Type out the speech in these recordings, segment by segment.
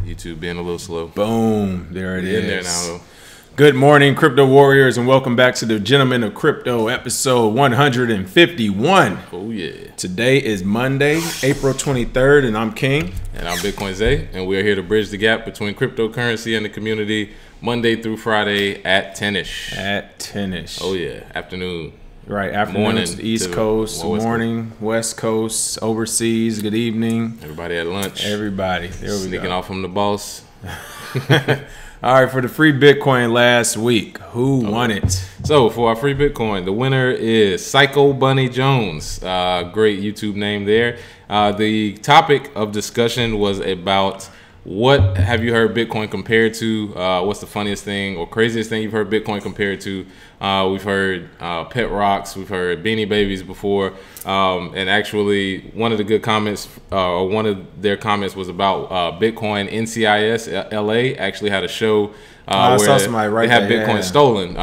YouTube being a little slow. Boom. There it is. In there now, though. Good morning, crypto warriors, and welcome back to the Gentlemen of Crypto, episode 151. Oh, yeah. Today is Monday, April 23rd, and I'm King. And I'm Bitcoin Zay, and we are here to bridge the gap between cryptocurrency and the community Monday through Friday at 10-ish. At 10-ish. Oh, yeah. Afternoon. Right, afternoon Morning to the East Coast, morning, West Coast, overseas, good evening. Everybody at lunch. Everybody. There we go. Sneaking off from the boss. All right, for the free Bitcoin last week, who won it? So for our free Bitcoin, the winner is Psycho Bunny Jones. Great YouTube name there. The topic of discussion was about what have you heard Bitcoin compared to? What's the funniest thing or craziest thing you've heard Bitcoin compared to? We've heard pet rocks. We've heard Beanie Babies before. And actually, one of the good comments, or one of their comments was about Bitcoin. NCIS LA actually had a show where they had Bitcoin stolen,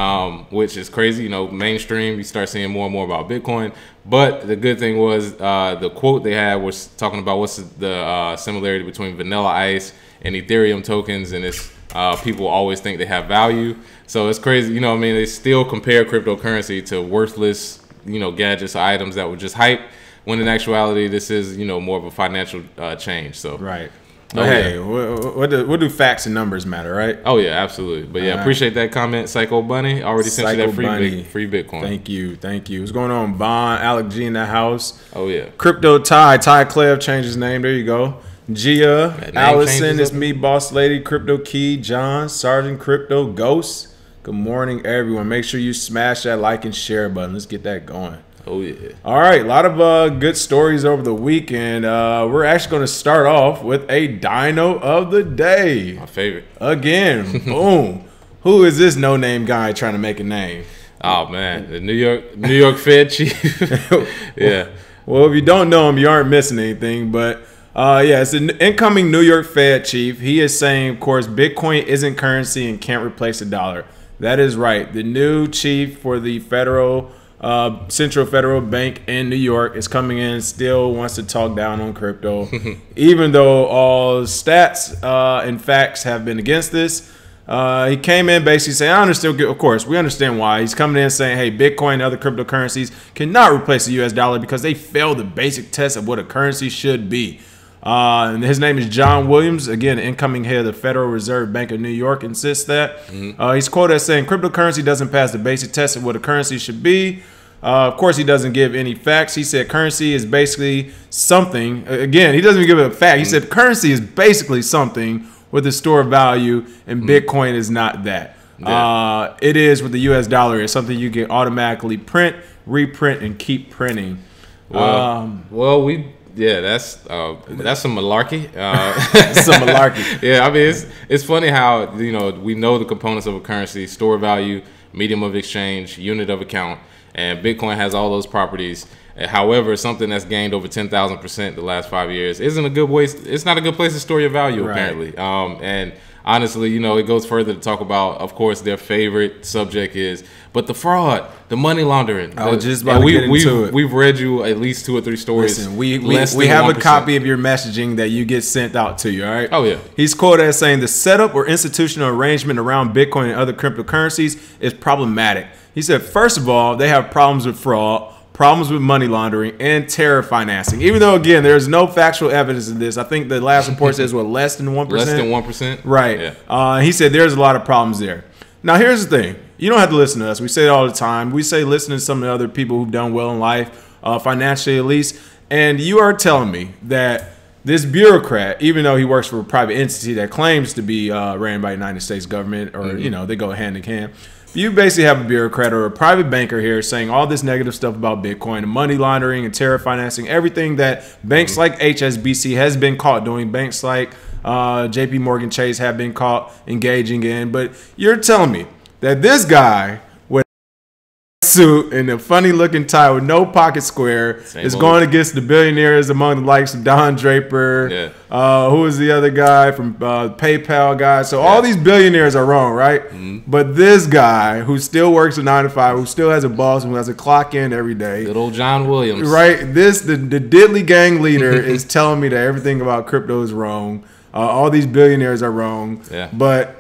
which is crazy. You know, mainstream, you start seeing more and more about Bitcoin. But the good thing was the quote they had was talking about what's the similarity between Vanilla Ice and Ethereum tokens, and it's people always think they have value. So it's crazy, you know what I mean? They still compare cryptocurrency to worthless, you know, gadgets or items that were just hype, when in actuality, this is, you know, more of a financial change. So right. Oh, hey, yeah. what do facts and numbers matter, right? Oh, yeah, absolutely. But yeah, appreciate that comment, Psycho Bunny. Already sent you that free Bitcoin. Thank you. Thank you. What's going on, Bond? Alec G in the house. Oh, yeah. Crypto Ty Clev changed his name. There you go. Gia, Allison, it's me, Boss Lady, Crypto Key, John, Sergeant Crypto, Ghost. Good morning, everyone. Make sure you smash that like and share button. Let's get that going. Oh, yeah. All right. A lot of good stories over the weekend. We're actually going to start off with a Dino of the day. My favorite. Again. Boom. Who is this no-name guy trying to make a name? Oh, man. The New York Fed chief. Yeah. Well, if you don't know him, you aren't missing anything. But, yeah, it's an incoming New York Fed chief. He is saying, of course, Bitcoin isn't currency and can't replace a dollar. That is right. The new chief for the Central Federal Bank in New York is coming in, still wants to talk down on crypto, even though all stats and facts have been against this. He came in basically saying, I understand, of course, we understand why. He's coming in saying, hey, Bitcoin and other cryptocurrencies cannot replace the US dollar because they failed the basic test of what a currency should be. And his name is John Williams, again, incoming head of the Federal Reserve Bank of New York, insists that. He's quoted as saying, cryptocurrency doesn't pass the basic test of what a currency should be. Of course, he doesn't give any facts. He said currency is basically something. Again, he doesn't even give a fact. He said currency is basically something with a store of value, and Bitcoin is not that. Yeah. It is with the US dollar. It's something you can automatically print, reprint, and keep printing. Yeah, that's some malarkey. Some malarkey. Yeah, I mean, it's funny how, you know, we know the components of a currency: store value, medium of exchange, unit of account, and Bitcoin has all those properties. However, something that's gained over 10,000% the last 5 years isn't a good way. It's not a good place to store your value, apparently. And honestly, you know, it goes further to talk about, of course, their favorite subject is, but the fraud, the money laundering. I was just about to get into it. We've read you at least 2 or 3 stories. Listen, we have 1%. A copy of your messaging that you get sent out to you, all right? Oh, yeah. He's quoted as saying, the setup or institutional arrangement around Bitcoin and other cryptocurrencies is problematic. He said, first of all, they have problems with fraud, problems with money laundering, and terror financing. Even though, again, there's no factual evidence of this. I think the last report says, what, less than 1%? Less than 1%? Right. Yeah. He said there's a lot of problems there. Now, here's the thing. You don't have to listen to us. We say it all the time. We say listen to some of the other people who've done well in life, financially at least. And you are telling me that this bureaucrat, even though he works for a private entity that claims to be ran by the United States government, or, you know, they go hand in hand, you basically have a bureaucrat or a private banker here saying all this negative stuff about Bitcoin and money laundering and terror financing, everything that banks like HSBC has been caught doing, banks like JP Morgan Chase have been caught engaging in. But you're telling me that this guy with a suit and a funny looking tie with no pocket square is going against the billionaires among the likes of Don Draper, who is the other guy from PayPal guy. So all these billionaires are wrong, right? But this guy who still works a 9 to 5, who still has a boss, who has a clock in every day, good old John Williams, right? The Diddley gang leader is telling me that everything about crypto is wrong. All these billionaires are wrong. Yeah. But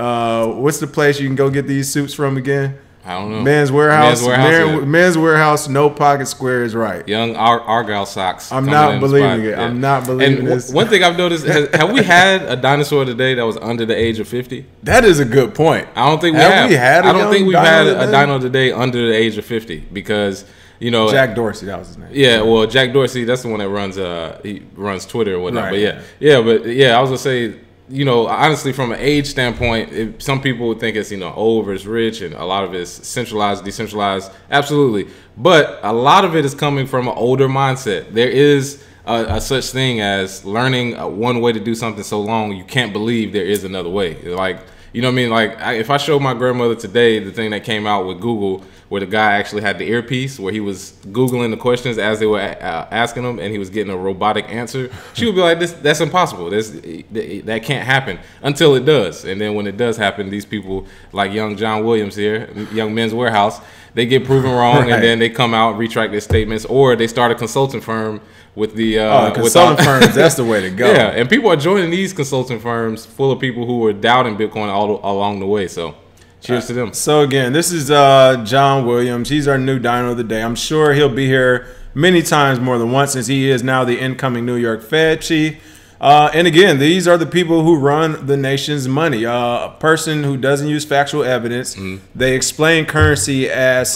what's the place you can go get these suits from again? I don't know. Men's Warehouse. Yeah. Men's Warehouse. No Pocket Square is right. Young Argyle socks. I'm not believing it. Yeah. I'm not believing this. One thing I've noticed, have we had a dinosaur today that was under the age of 50? That is a good point. I don't think we have. I don't think we've had a dino today under the age of 50 because, you know, Jack Dorsey, that was his name. Yeah, well, Jack Dorsey, that's the one that runs he runs Twitter or whatnot. Right, but I was gonna say, you know, honestly, from an age standpoint, some people would think it's, you know, old versus rich, and a lot of it's centralized, decentralized. Absolutely, but a lot of it is coming from an older mindset. There is a such thing as learning one way to do something so long you can't believe there is another way. Like, you know what I mean? Like, if I showed my grandmother today the thing that came out with Google, where the guy actually had the earpiece, where he was Googling the questions as they were asking him, and he was getting a robotic answer, she would be like, that's impossible. That can't happen until it does. And then when it does happen, these people like young John Williams here, Young Men's Warehouse, they get proven wrong, right. And then they come out and retract their statements, or they start a consulting firm with the consulting firms. That's the way to go. Yeah, and people are joining these consulting firms full of people who were doubting Bitcoin all along the way. So cheers to them. So again, this is John Williams. He's our new Dino of the day. I'm sure he'll be here many times more than once, since he is now the incoming New York Fed chief. And again, these are the people who run the nation's money. A person who doesn't use factual evidence. They explain currency as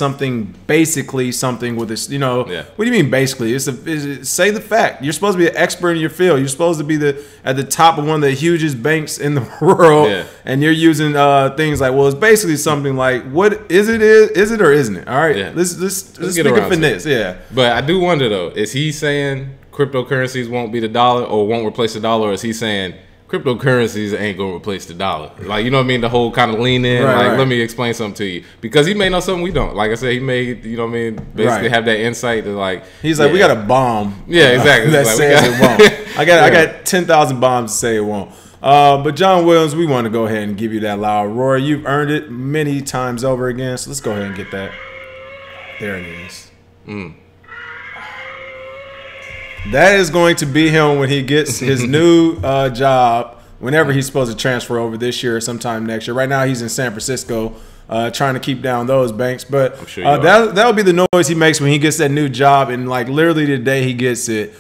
basically something with this, you know. Yeah. What do you mean basically? Say the fact. You're supposed to be an expert in your field. You're supposed to be at the top of one of the hugest banks in the world. Yeah. And you're using things like, well, it's basically something like, what is it or isn't it? All right. Yeah. Let's speak of finesse. Yeah. But I do wonder though, is he saying cryptocurrencies won't be the dollar or won't replace the dollar, or is he saying cryptocurrencies ain't gonna replace the dollar? Like, you know what I mean? The whole kind of lean in, right. Let me explain something to you, because he may know something we don't. Like I said, he may, you know what I mean, basically have that insight to like. He's like, we got a bomb. Yeah, exactly. That says it won't. I got 10,000 bombs to say it won't. But John Williams, we want to go ahead and give you that loud roar. You've earned it many times over again. So let's go ahead and get that. There it is. That is going to be him when he gets his new job, whenever he's supposed to transfer over this year or sometime next year. Right now, he's in San Francisco trying to keep down those banks. But I'm sure that'll be the noise he makes when he gets that new job. And like literally the day he gets it,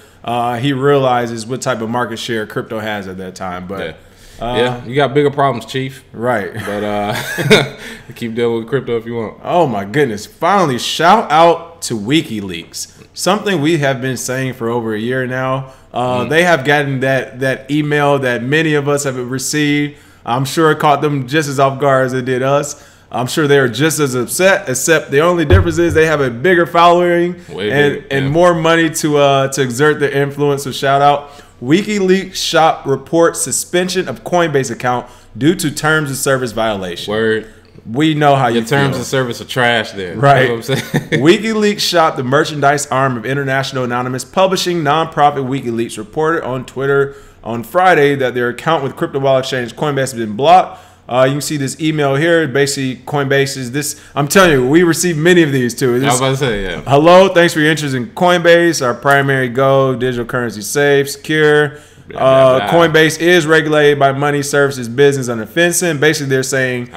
he realizes what type of market share crypto has at that time. But yeah, you got bigger problems, Chief. Right. But keep dealing with crypto if you want. Oh, my goodness. Finally, shout out to Wikileaks. Something we have been saying for over a year now. They have gotten that email that many of us have received. I'm sure it caught them just as off guard as it did us. I'm sure they are just as upset, except the only difference is they have a bigger following and more money to exert their influence. So shout out. WikiLeaks shop reports suspension of Coinbase account due to terms of service violation. Word. We know how your terms of service are trash then. Right. That's what I'm saying. WikiLeaks shop, the merchandise arm of International Anonymous Publishing nonprofit WikiLeaks, reported on Twitter on Friday that their account with crypto wallet exchange Coinbase has been blocked. You can see this email here. Basically, Coinbase is this. I'm telling you, we received many of these too. I was about to say, yeah. Hello, thanks for your interest in Coinbase, our primary goal, digital currency safe, secure. Coinbase is regulated by Money Services Business under FinCEN. Basically, they're saying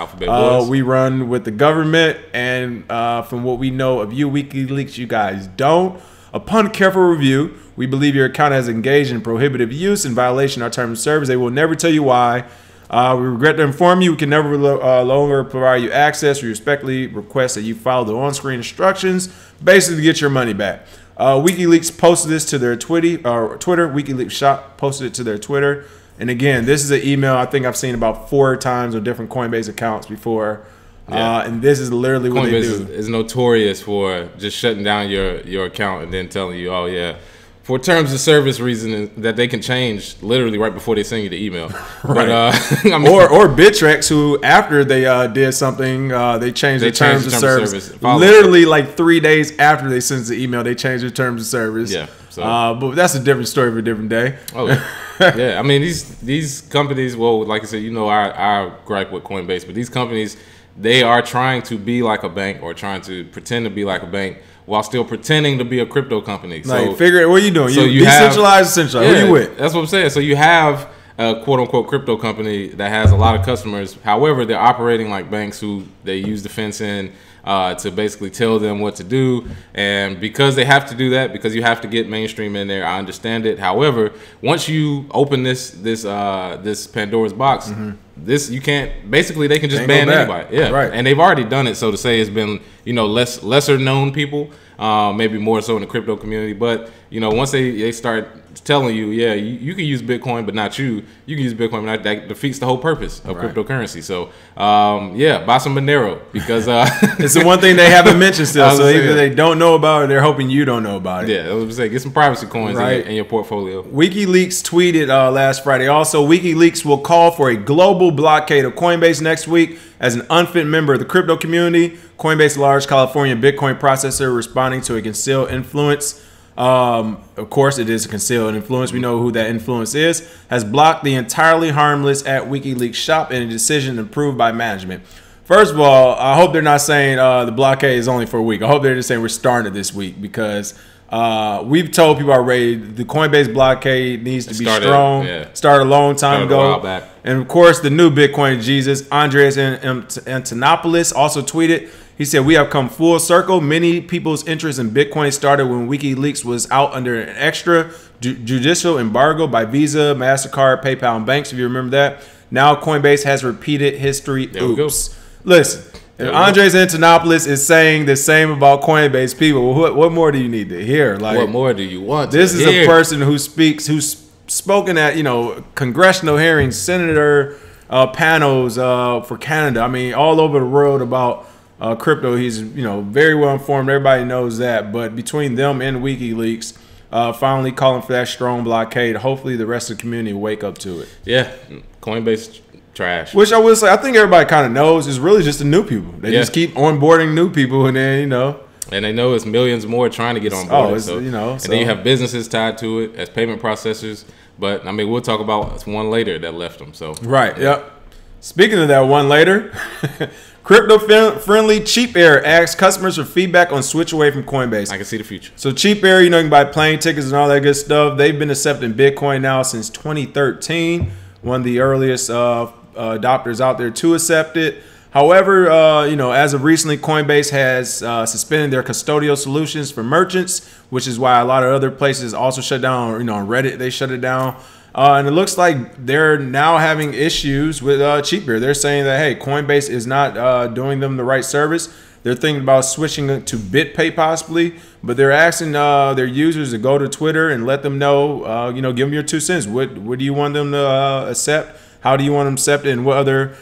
we run with the government, and from what we know of you, WikiLeaks, you guys don't. Upon careful review, we believe your account has engaged in prohibitive use in violation of our terms of service. They will never tell you why. We regret to inform you we can never longer provide you access. We respectfully request that you follow the on-screen instructions, basically to get your money back. WikiLeaks posted this to their Twitter. WikiLeaks shop posted it to their Twitter. And again, this is an email I think I've seen about 4 times on different Coinbase accounts before. And this is literally what they do. Coinbase is notorious for just shutting down your account and then telling you, oh yeah, for terms of service reasons that they can change literally right before they send you the email. Right. But, I mean, or Bittrex, who after they did something, they changed their terms of service. Literally like 3 days after they sent the email, they changed their terms of service. Yeah. So. But that's a different story for a different day. Oh, yeah. I mean, these companies, well, like I said, you know, our gripe with Coinbase, but these companies, they are trying to be like a bank or trying to pretend to be like a bank while still pretending to be a crypto company. Like, figure it. What are you doing? So you decentralized, centralized. Yeah, what are you with? That's what I'm saying. So you have a quote unquote crypto company that has a lot of customers. However, they're operating like banks who they use defense in to basically tell them what to do. And because they have to do that, because you have to get mainstream in there, I understand it. However, once you open this Pandora's box, this you can't. Basically, they can just ban anybody. Yeah, right. And they've already done it. So to say it's been lesser known people, maybe more so in the crypto community. But once they start telling you, yeah, you can use Bitcoin, but not you. You can use Bitcoin, but not, that defeats the whole purpose of cryptocurrency. So, yeah, buy some Monero because it's the one thing they haven't mentioned still. So either they don't know about it, they're hoping you don't know about it. Yeah, I was gonna say, get some privacy coins in your portfolio. WikiLeaks tweeted last Friday. Also, WikiLeaks will call for a global blockade of Coinbase next week as an unfit member of the crypto community. Coinbase, a large California Bitcoin processor, responding to a concealed influence. Of course, it is a concealed influence. We know who that influence is. Has blocked the entirely harmless at WikiLeaks shop in a decision approved by management. First of all, I hope they're not saying the blockade is only for a week. I hope they're just saying we're starting it this week because we've told people already the Coinbase blockade needs to be strong. Started a long time ago. And of course, the new Bitcoin Jesus, Andreas Antonopoulos, also tweeted. He said, "We have come full circle. Many people's interest in Bitcoin started when WikiLeaks was out under an extra judicial embargo by Visa, MasterCard, PayPal, and banks, if you remember that. Now Coinbase has repeated history. Oops. Listen, if Andres Antonopoulos is saying the same about Coinbase people, what more do you need to hear? Like, what more do you want This is a person who's spoken at, congressional hearings, senator panels for Canada. I mean, all over the world about crypto. He's very well informed. Everybody knows that. But between them and WikiLeaks, finally calling for that strong blockade. Hopefully, the rest of the community wake up to it. Yeah, Coinbase trash. Which I will say, I think everybody kind of knows is really just the new people. They just keep onboarding new people, and then and they know it's millions more trying to get on board. And then you have businesses tied to it as payment processors. But I mean, we'll talk about one later that left them. So Yep. Speaking of that one later. Crypto-friendly CheapAir asks customers for feedback on switch away from Coinbase. I can see the future. So CheapAir, you can buy plane tickets and all that good stuff. They've been accepting Bitcoin now since 2013. One of the earliest adopters out there to accept it. However, as of recently, Coinbase has suspended their custodial solutions for merchants, which is why a lot of other places also shut down. On Reddit, they shut it down. And it looks like they're now having issues with CheapAir. They're saying that, hey, Coinbase is not doing them the right service. They're thinking about switching it to BitPay possibly, but they're asking their users to go to Twitter and let them know, give them your 2 cents. What do you want them to accept? How do you want them to accept it? And what other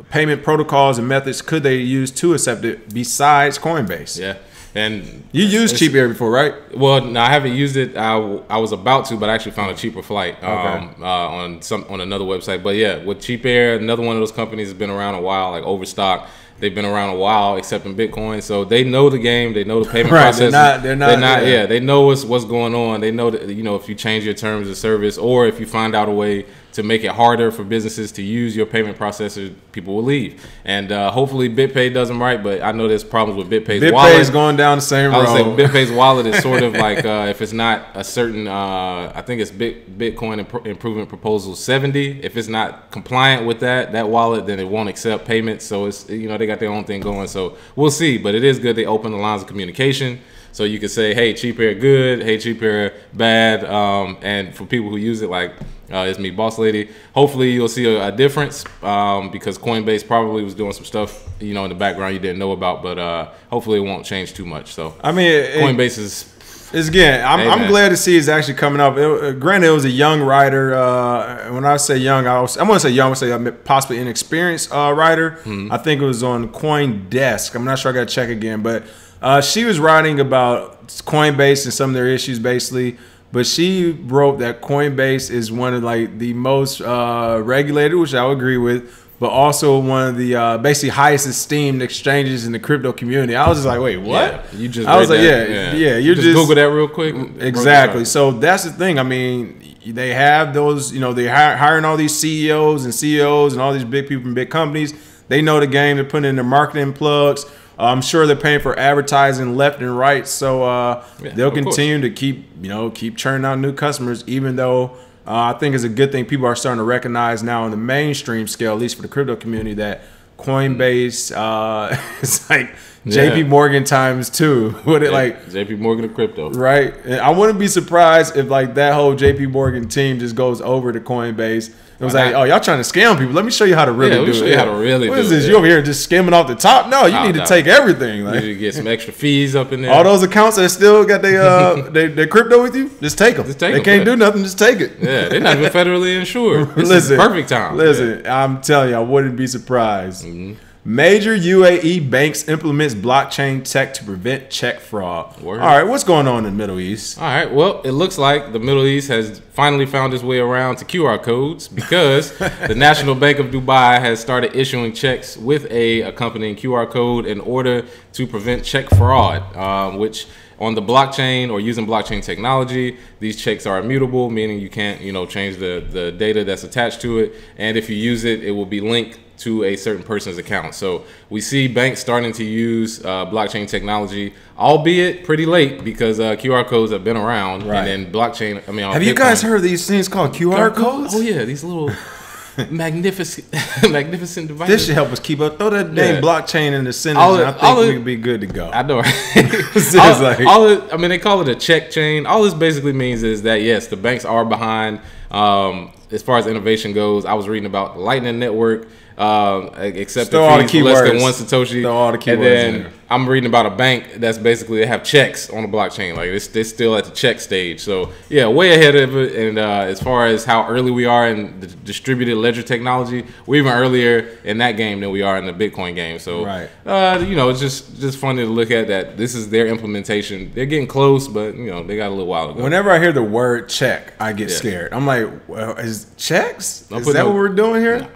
payment protocols and methods could they use to accept it besides Coinbase? Yeah. And you used CheapAir before, right? Well, no, I haven't used it. I was about to, but I actually found a cheaper flight on another website. But yeah, with CheapAir, another one of those companies has been around a while, like Overstock. They've been around a while, accepting Bitcoin, so they know the game. They know the payment process. They're not. Yeah, they know what's going on. They know that if you change your terms of service, or if you find out a way to make it harder for businesses to use your payment processor, people will leave. And hopefully BitPay does them right, but I know there's problems with BitPay's wallet. BitPay's going down the same road. I would say BitPay's wallet is sort of like if it's not a certain, I think it's Bitcoin Improvement Proposal 70. If it's not compliant with that wallet, then it won't accept payments. So it's they got their own thing going. So we'll see. But it is good they open the lines of communication. So you can say, hey, CheapAir good, hey, CheapAir bad. And for people who use it, like it's me, Boss Lady, hopefully you'll see a difference because Coinbase probably was doing some stuff, in the background you didn't know about. But hopefully it won't change too much. So I mean, Coinbase is... again, I'm glad to see it's actually coming up. Granted, it was a young writer. When I say young, I'm going to say young. I would say possibly inexperienced writer. I think it was on CoinDesk. I'm not sure. I got to check again. But she was writing about Coinbase and some of their issues, basically. But she wrote that Coinbase is one of the most regulated, which I would agree with, but also one of the basically highest esteemed exchanges in the crypto community. I was just like, wait, what? Yeah, you just I was like, yeah. You just Google that real quick. Exactly. So that's the thing. I mean, they have those, they're hiring all these CEOs and CEOs and all these big people from big companies. They know the game. They're putting in their marketing plugs. I'm sure they're paying for advertising left and right. So they'll continue to keep churning out new customers, even though I think it's a good thing people are starting to recognize now on the mainstream scale, at least for the crypto community, that Coinbase is like JP Morgan times 2. What it like JP Morgan of crypto. Right. And I wouldn't be surprised if like that whole JP Morgan team just goes over to Coinbase. It was like, oh, y'all trying to scam people. Let me show you how to really do it. Show you how to really do it. What is this? You over here just skimming off the top? No, you need to take everything. Like, you need to get some extra fees up in there. All those accounts that still got their crypto with you, just take them. They can't do nothing. Just take it. Yeah, they're not even federally insured. This is perfect time. Listen, I'm telling you, I wouldn't be surprised. Major UAE banks implements blockchain tech to prevent check fraud. Word. All right, what's going on in the Middle East? All right, well, it looks like the Middle East has finally found its way around to QR codes because the National Bank of Dubai has started issuing checks with a accompanying QR code in order to prevent check fraud, which on the blockchain or using blockchain technology, these checks are immutable, meaning you can't, change the data that's attached to it. And if you use it, it will be linked to a certain person's account. So we see banks starting to use blockchain technology, albeit pretty late because QR codes have been around. Right. And then blockchain, have you guys heard of these things called QR codes? Oh yeah, these little magnificent devices. This should help us keep up. Throw that name blockchain in the sentence, and I think we could be good to go. I know. They call it a check chain. All this basically means is that yes, the banks are behind as far as innovation goes. I was reading about the Lightning Network. Except the fees less than 1 Satoshi. All the keywords and then I'm reading about a bank that's basically they have checks on the blockchain. Like they're still at the check stage. So yeah, way ahead of it. And as far as how early we are in the distributed ledger technology, we're even earlier in that game than we are in the Bitcoin game. So it's just funny to look at that. This is their implementation. They're getting close, but they got a little while to go. Whenever I hear the word check, I get scared. I'm like, well, is checks? Is that what we're doing here? No.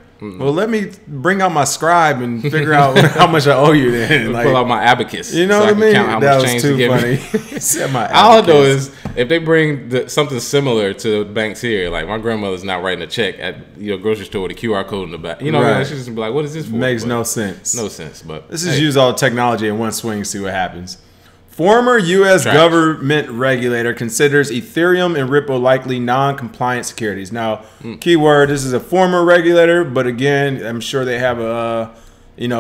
Well, let me bring out my scribe and figure out how much I owe you then. Like, pull out my abacus. You know what I mean? Count how much change to give me. All I know is if they bring something similar to banks here, like my grandmother's not writing a check at grocery store with a QR code in the back. She's just be like, "What is this for?" Makes no sense. No sense. But let's just use all the technology in one swing, see what happens. Former U.S. government regulator considers Ethereum and Ripple likely non-compliant securities. Now, keyword, this is a former regulator, but again, I'm sure they have a line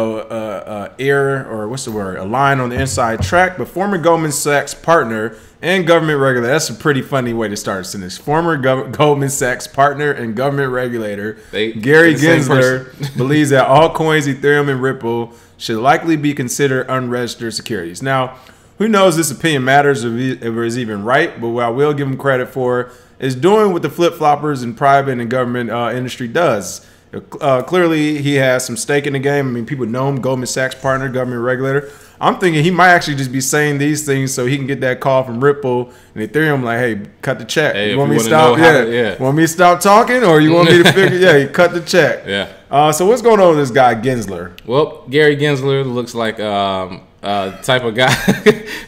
on the inside track. But former Goldman Sachs partner and government regulator, that's a pretty funny way to start a sentence. Former Goldman Sachs partner and government regulator, Gary Gensler, believes that all coins, Ethereum and Ripple, should likely be considered unregistered securities. Now, who knows this opinion matters if it is even right, but what I will give him credit for is doing what the flip-floppers in private and government industry does. Clearly, he has some stake in the game. I mean, people know him, Goldman Sachs partner, government regulator. I'm thinking he might actually just be saying these things so he can get that call from Ripple and Ethereum like, hey, cut the check. Hey, you want me to stop? Want me to stop talking, or you want me to figure? Yeah, cut the check. Yeah. So what's going on with this guy Gensler? Well, Gary Gensler looks like type of guy.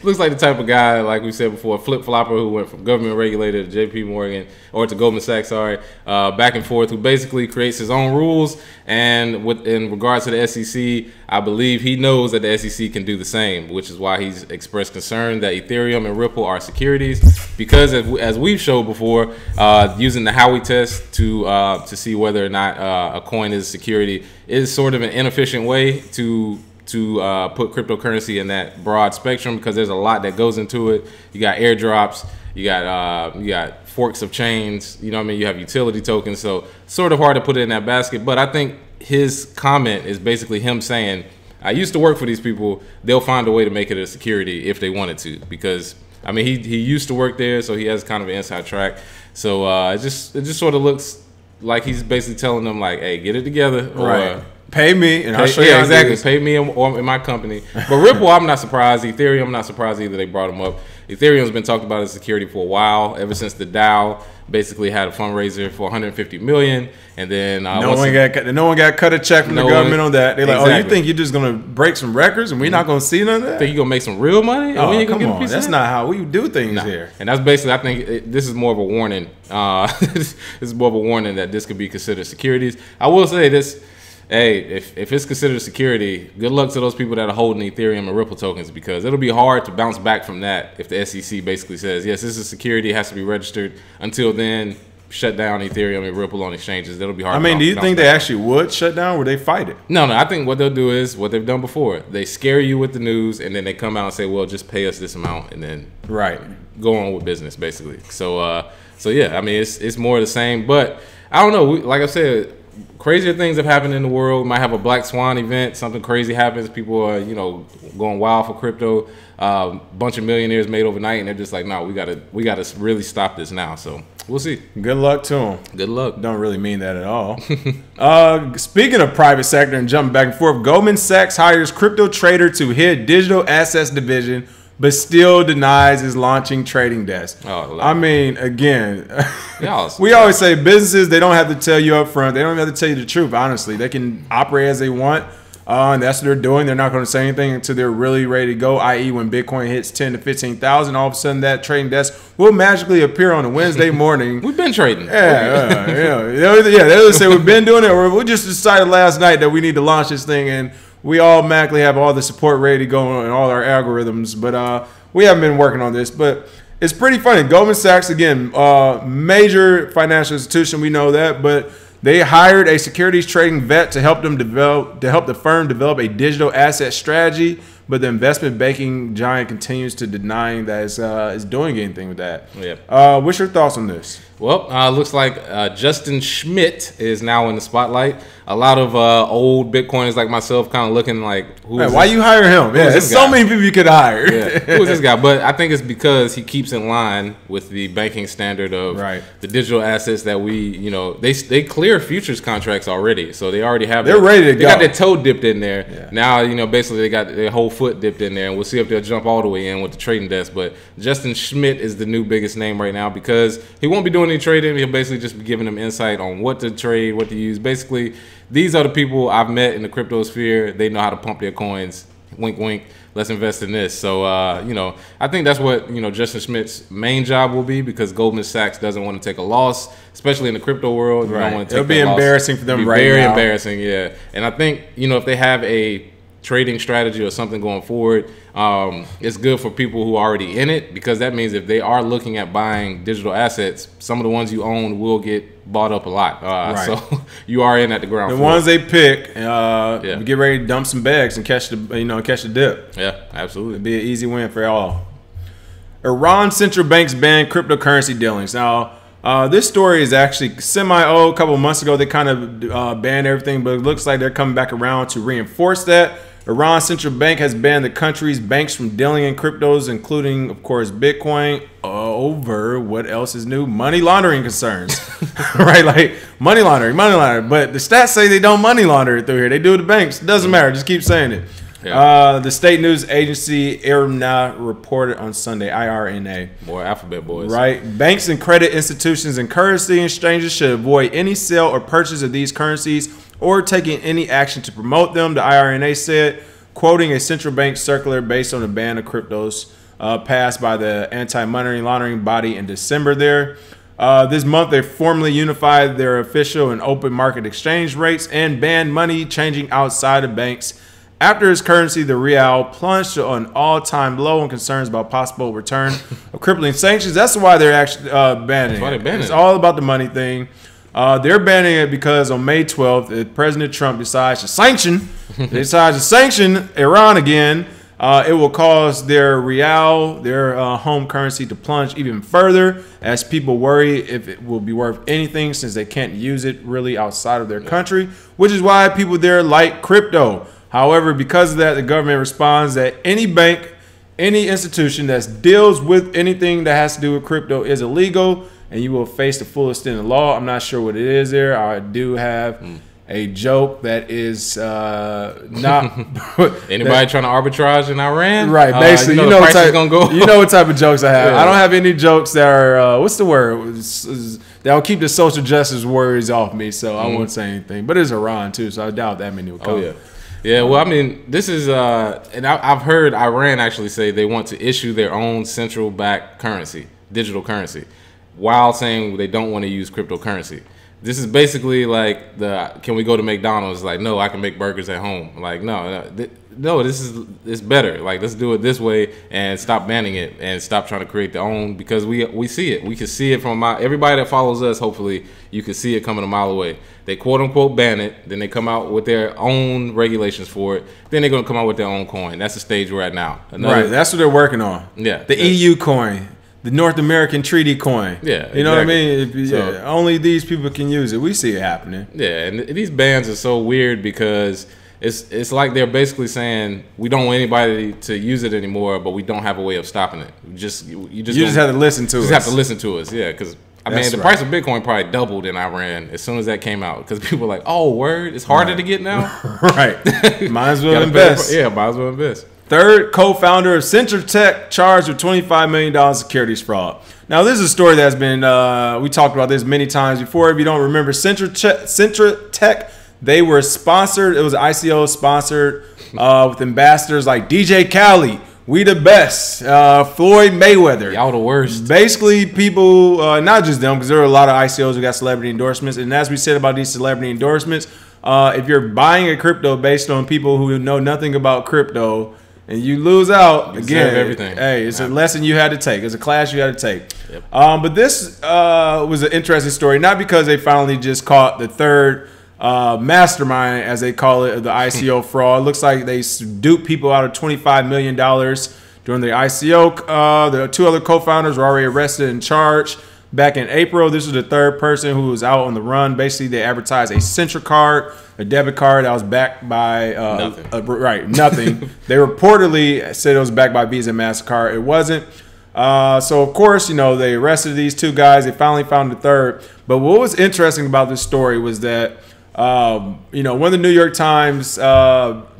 Looks like the type of guy, like we said before, flip flopper who went from government regulator to JP Morgan or to Goldman Sachs, back and forth, who basically creates his own rules. And in regards to the SEC, I believe he knows that the SEC can do the same, which is why he's expressed concern that Ethereum and Ripple are securities. Because as we've showed before, using the Howey test to see whether or not a coin is a security is sort of an inefficient way to put cryptocurrency in that broad spectrum, because there's a lot that goes into it. You got airdrops, you got forks of chains, you have utility tokens, so sort of hard to put it in that basket. But I think his comment is basically him saying, I used to work for these people, they'll find a way to make it a security if they wanted to, because he used to work there, so he has kind of an inside track. So it just sort of looks like he's basically telling them like, hey, get it together, or pay me, and I'll show you how to do this. Pay me or in my company. But Ripple, I'm not surprised. Ethereum, I'm not surprised either. They brought them up. Ethereum's been talked about as security for a while, ever since the DAO basically had a fundraiser for $150 million, and then no one got cut a check from the government on that. They're like, oh, you think you're just gonna break some records and we're not gonna see none of that? Think you're gonna make some real money? Oh, come on, that's not how we do things here. And that's basically, I think this is more of a warning. This is more of a warning that this could be considered securities. I will say this. Hey, if it's considered security, good luck to those people that are holding Ethereum and Ripple tokens, because it'll be hard to bounce back from that if the SEC basically says, yes, this is security, it has to be registered. Until then, shut down Ethereum and Ripple on exchanges, that'll be hard. I mean, do you think they actually would shut down? Would they fight it? No. I think what they'll do is what they've done before. They scare you with the news, and then they come out and say, "Well, just pay us this amount," and then go on with business, basically. So yeah, I mean, it's more of the same. But I don't know. Like I said, crazier things have happened in the world. We might have a Black Swan event. Something crazy happens. People are, going wild for crypto. Bunch of millionaires made overnight, and they're just like, no, we gotta really stop this now. So we'll see. Good luck to them. Good luck. Don't really mean that at all. Speaking of private sector and jumping back and forth, Goldman Sachs hires crypto trader to head digital assets division, but still denies his launching trading desk. Oh, I mean, again, we always say businesses, they don't have to tell you up front. They don't have to tell you the truth, honestly. They can operate as they want, and that's what they're doing. They're not going to say anything until they're really ready to go, i.e. when Bitcoin hits 10 to 15,000, all of a sudden that trading desk will magically appear on a Wednesday morning. We've been trading. Yeah. They'll say we've been doing it, or we just decided last night that we need to launch this thing, and we automatically have all the support ready to go and all our algorithms, but we haven't been working on this. But it's pretty funny. Goldman Sachs, again, major financial institution, we know that, but they hired a securities trading vet to help the firm develop a digital asset strategy. But the investment banking giant continues to deny that it's doing anything with that. Yeah. What's your thoughts on this? Well, looks like Justin Schmidt is now in the spotlight. A lot of old Bitcoiners like myself kind of looking like, why you hire him? Yeah, there's so many people you could hire. Yeah. Who is this guy? But I think it's because he keeps in line with the banking standard of the digital assets that we, they clear futures contracts already. So they already have They're ready to go. They got their toe dipped in there. Yeah. Now, basically they got their whole foot dipped in there, and we'll see if they'll jump all the way in with the trading desk. But Justin Schmidt is the new biggest name right now because he won't be doing any trading. He'll basically just be giving them insight on what to trade, what to use. Basically, these are the people I've met in the crypto sphere. They know how to pump their coins. Wink, wink. Let's invest in this. So, I think that's what, Justin Schmidt's main job will be, because Goldman Sachs doesn't want to take a loss, especially in the crypto world. You don't want to take It'll be embarrassing for them right now. Very embarrassing, yeah. And I think, if they have a trading strategy or something going forward, it's good for people who are already in it, because that means if they are looking at buying digital assets, some of the ones you own will get bought up a lot. So you are in at the ground floor. The ones they pick, get ready to dump some bags and catch the dip. Yeah, absolutely. It'd be an easy win for all. Iran central banks ban cryptocurrency dealings. Now, this story is actually semi-old. A couple of months ago, they kind of banned everything, but it looks like they're coming back around to reinforce that. Iran Central Bank has banned the country's banks from dealing in cryptos, including, of course, Bitcoin, over what else is new? Money laundering concerns. Right? Like money laundering. But the stats say they don't money launder it through here. They do it to banks. It doesn't matter. Just keep saying it. Yeah. The state news agency IRNA reported on Sunday, IRNA. More alphabet boys. Right. Banks and credit institutions and currency exchanges should avoid any sale or purchase of these currencies or taking any action to promote them, the IRNA said, quoting a central bank circular based on a ban of cryptos passed by the anti-money laundering body in December there. This month, they formally unified their official and open market exchange rates and banned money changing outside of banks. After its currency, the real, plunged to an all-time low and concerns about possible return of crippling sanctions. That's why they're actually banning it. It's all about the money thing. They're banning it because on May 12th, if President Trump decides to sanction Iran again, it will cause their real, their home currency, to plunge even further, as people worry if it will be worth anything, since they can't use it really outside of their country, which is why people there like crypto. However, because of that, the government responds that any bank, any institution that deals with anything that has to do with crypto is illegal, and you will face the full extent of law. I'm not sure what it is there. I do have a joke that is not anybody trying to arbitrage in Iran, right? Basically, you know what type, gonna go. You know what type of jokes I have. Yeah. I don't have any jokes that are what's the word that will keep the social justice worries off me. So I won't say anything. But it's Iran too, so I doubt that many will come. Oh yeah. Yeah, well, I mean, this is, and I've heard Iran actually say they want to issue their own central bank currency, digital currency, while saying they don't want to use cryptocurrency. This is basically like can we go to McDonald's? Like, no, I can make burgers at home. Like, no, it's better. Like, let's do it this way and stop banning it and stop trying to create their own, because we see it. We can see it from everybody that follows us. Hopefully, you can see it coming a mile away. They quote unquote ban it, then they come out with their own regulations for it. Then they're gonna come out with their own coin. That's the stage we're at now. Right, that's what they're working on. Yeah, the EU coin. The North American Treaty coin. Yeah, you know what I mean? Only these people can use it. We see it happening. Yeah, and these bans are so weird because it's like they're basically saying we don't want anybody to use it anymore, but we don't have a way of stopping it. You just have to listen to us. You just have to listen to us. Yeah, because the price of Bitcoin probably doubled in Iran as soon as that came out, because people were like, "Oh, word, it's harder to get now." Right. Might as well invest. Might as well invest. Third co-founder of Centra Tech charged with $25 million securities fraud. Now, this is a story that's been, we talked about this many times before. If you don't remember, Centra Tech, they were sponsored. It was ICO sponsored with ambassadors like DJ Khaled, we the best, Floyd Mayweather. Y'all the worst. Basically, people, not just them, because there are a lot of ICOs who got celebrity endorsements. And as we said about these celebrity endorsements, if you're buying a crypto based on people who know nothing about crypto, and you lose out, again, everything. Hey, it's a lesson you had to take. It's a class you had to take. Yep. But this was an interesting story, not because they finally just caught the third mastermind, as they call it, of the ICO fraud. It looks like they duped people out of $25 million during the ICO. The two other co-founders were already arrested and charged back in April. This was the third person who was out on the run. Basically, they advertised a Centra card, a debit card that was backed by nothing. They reportedly said it was backed by Visa and MasterCard. It wasn't. So of course, they arrested these two guys. They finally found the third. But what was interesting about this story was that one of the New York Times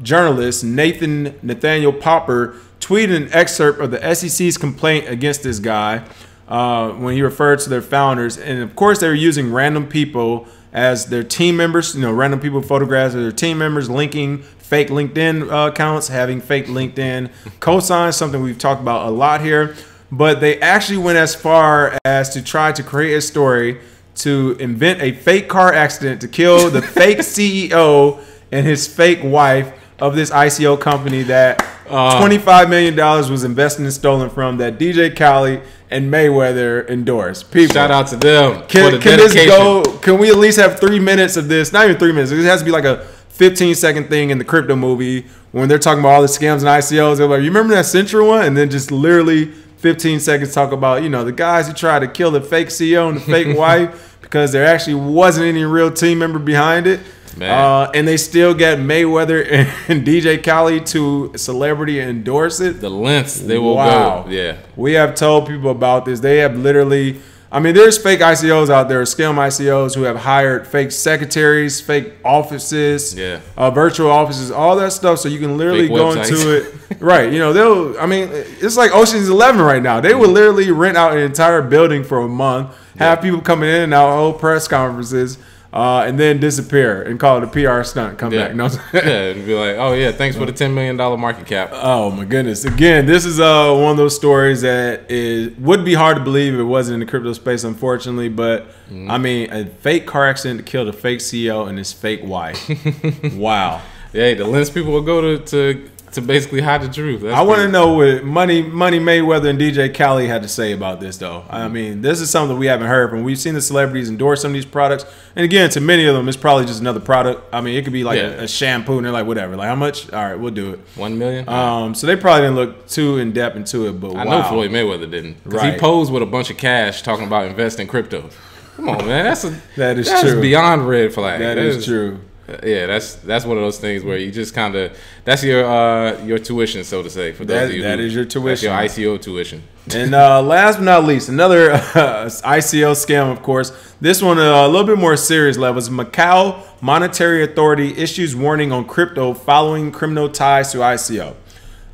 journalists, Nathaniel Popper, tweeted an excerpt of the SEC's complaint against this guy when he referred to their founders. And of course, they were using random people as their team members, random people photographs of their team members, linking fake LinkedIn accounts, having fake LinkedIn cosigns, something we've talked about a lot here. But they actually went as far as to try to create a story to invent a fake car accident to kill the fake CEO and his fake wife of this ICO company that $25 million was invested and stolen from, that DJ Khaled and Mayweather endorsed. People, shout out to them. Can this go? Can we at least have 3 minutes of this? Not even 3 minutes. It has to be like a 15-second thing in the crypto movie when they're talking about all the scams and ICOs. They're like, you remember that Centra one? And then just literally 15 seconds talk about, the guys who tried to kill the fake CEO and the fake wife because there actually wasn't any real team member behind it. And they still get Mayweather and DJ Khaled to celebrity endorse it. The lengths they will go. Yeah. We have told people about this. They have literally, there's fake ICOs out there, scam ICOs who have hired fake secretaries, fake offices, virtual offices, all that stuff. So you can literally go into it. Right. It's like Ocean's 11 right now. They will literally rent out an entire building for a month, have people coming in and out, hold press conferences, and then disappear and call it a PR stunt. Come back. No, and be like, oh yeah, thanks for the $10 million market cap. Oh my goodness! Again, this is one of those stories that would be hard to believe if it wasn't in the crypto space, unfortunately. But a fake car accident to kill the fake CEO and his fake wife. Wow. Yeah, the lens people will go to basically hide the truth. I want to know what Money Mayweather and DJ Khaled had to say about this, though. This is something we haven't heard from. We've seen the celebrities endorse some of these products, and again, to many of them, it's probably just another product. It could be like a shampoo, and they're like, whatever. Like, how much? All right, we'll do it. 1 million. So they probably didn't look too in depth into it, but I know Floyd Mayweather didn't, because he posed with a bunch of cash talking about investing crypto. Come on, man, that's true. Beyond red flag. That is true. Yeah, that's one of those things where you just kind of, that's your tuition, so to say. For those of you that is your tuition. That's your ICO tuition. And last but not least, another ICO scam, of course. This one a little bit more serious levels. Macau Monetary Authority issues warning on crypto following criminal ties to ICO.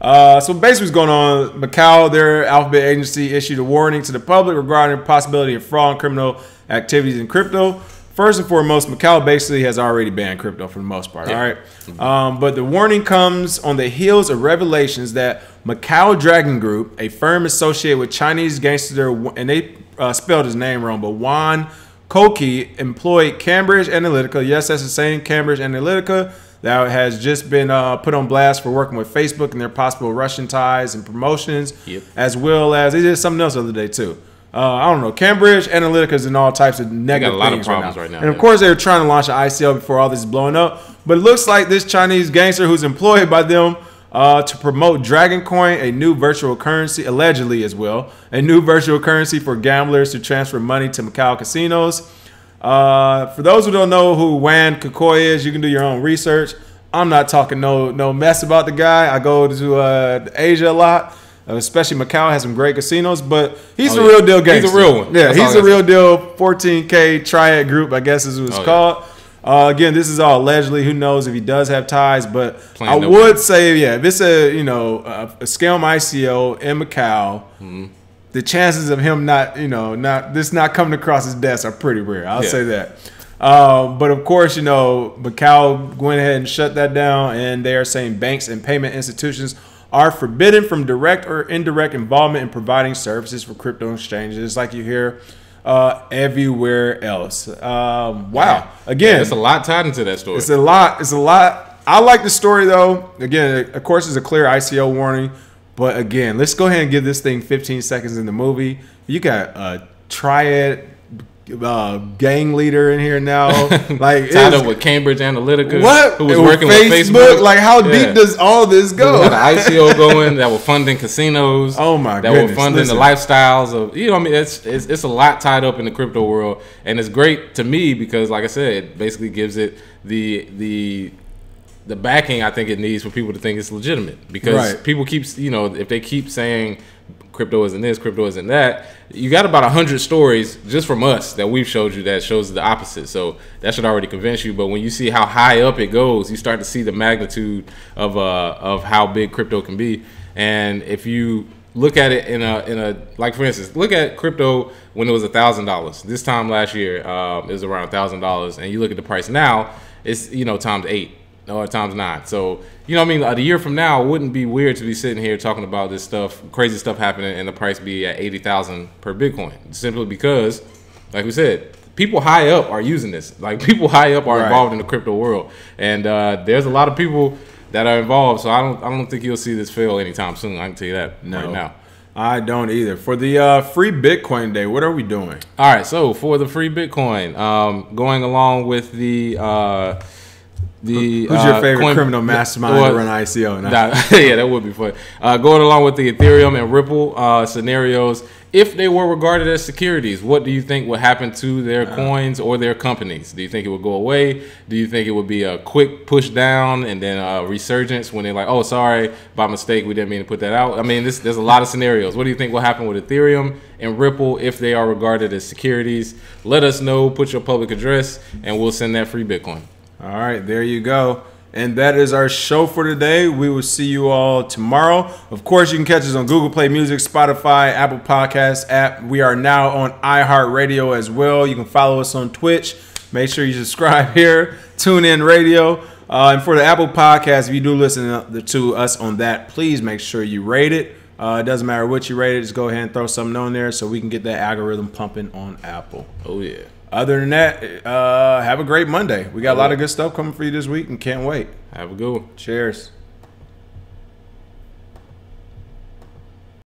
So basically what's going on, Macau, their alphabet agency, issued a warning to the public regarding the possibility of fraud and criminal activities in crypto. First and foremost, Macau basically has already banned crypto for the most part. All right. But the warning comes on the heels of revelations that Macau Dragon Group, a firm associated with Chinese gangster, and they spelled his name wrong, but Juan Koki employed Cambridge Analytica. Yes, that's the same Cambridge Analytica that has just been put on blast for working with Facebook and their possible Russian ties and promotions, as well as they did something else the other day too. I don't know. Cambridge Analytica is in all types of negative things right now. And of course, they were trying to launch an ICO before all this is blowing up. But it looks like this Chinese gangster who's employed by them to promote Dragon Coin, a new virtual currency, allegedly as well, a new virtual currency for gamblers to transfer money to Macau casinos. For those who don't know who Wan Kukoi is, you can do your own research. I'm not talking no mess about the guy. I go to Asia a lot, especially Macau has some great casinos, but he's a real deal gangster. He's a real one. Yeah, he's a real deal 14K triad group, I guess is what it's called. Again, this is all allegedly. Who knows if he does have ties? But I would say, yeah, if it's a scam ICO in Macau, the chances of him not coming across his desk are pretty rare. I'll say that. But of course, Macau went ahead and shut that down, and they are saying banks and payment institutions are forbidden from direct or indirect involvement in providing services for crypto exchanges, like you hear everywhere else. Wow. Again, there's a lot tied into that story. It's a lot. I like the story though. Again, of course, it's a clear ICO warning. But again, let's go ahead and give this thing 15 seconds in the movie. You got a triad gang leader in here now, like tied up with Cambridge Analytica. What? Who was working with Facebook? Like, how deep does all this go? We got an ICO going that were funding casinos. Oh my goodness! That were funding the lifestyles of what I mean. It's a lot tied up in the crypto world, and it's great to me because, like I said, it basically gives it the backing I think it needs for people to think it's legitimate. Because people keep if they keep saying crypto isn't this, crypto isn't that, you got about 100 stories just from us that we've showed you that shows the opposite. So that should already convince you. But when you see how high up it goes, you start to see the magnitude of how big crypto can be. And if you look at it in a like, for instance, look at crypto when it was $1,000. This time last year, it was around $1,000, and you look at the price now, it's times 8 or times 9. So I mean, a year from now, it wouldn't be weird to be sitting here talking about this stuff, crazy stuff happening, and the price be at 80,000 per Bitcoin, simply because, like we said, people high up are using this. Like, people high up are involved in the crypto world, and there's a lot of people that are involved. So I don't think you'll see this fail anytime soon. I can tell you that right now. I don't either. For the free Bitcoin day, what are we doing? All right, so for the free Bitcoin, going along with the who's your favorite criminal mastermind to run ICO? Yeah, that would be fun. Going along with the Ethereum and Ripple scenarios, if they were regarded as securities, what do you think would happen to their coins or their companies? Do you think it would go away? Do you think it would be a quick push down and then a resurgence when they're like, oh, sorry, by mistake, we didn't mean to put that out? I mean, there's a lot of scenarios. What do you think will happen with Ethereum and Ripple if they are regarded as securities? Let us know. Put your public address, and we'll send that free Bitcoin. All right, there you go. And that is our show for today. We will see you all tomorrow. Of course, you can catch us on Google Play Music, Spotify, Apple Podcasts app. We are now on iHeartRadio as well. You can follow us on Twitch. Make sure you subscribe here. Tune in radio. And for the Apple Podcast, if you do listen to us on that, please make sure you rate it. It doesn't matter what you rate it. Just go ahead and throw something on there so we can get that algorithm pumping on Apple. Oh, yeah. Other than that, have a great Monday. We got a lot of good stuff coming for you this week and can't wait. Have a good one. Cheers.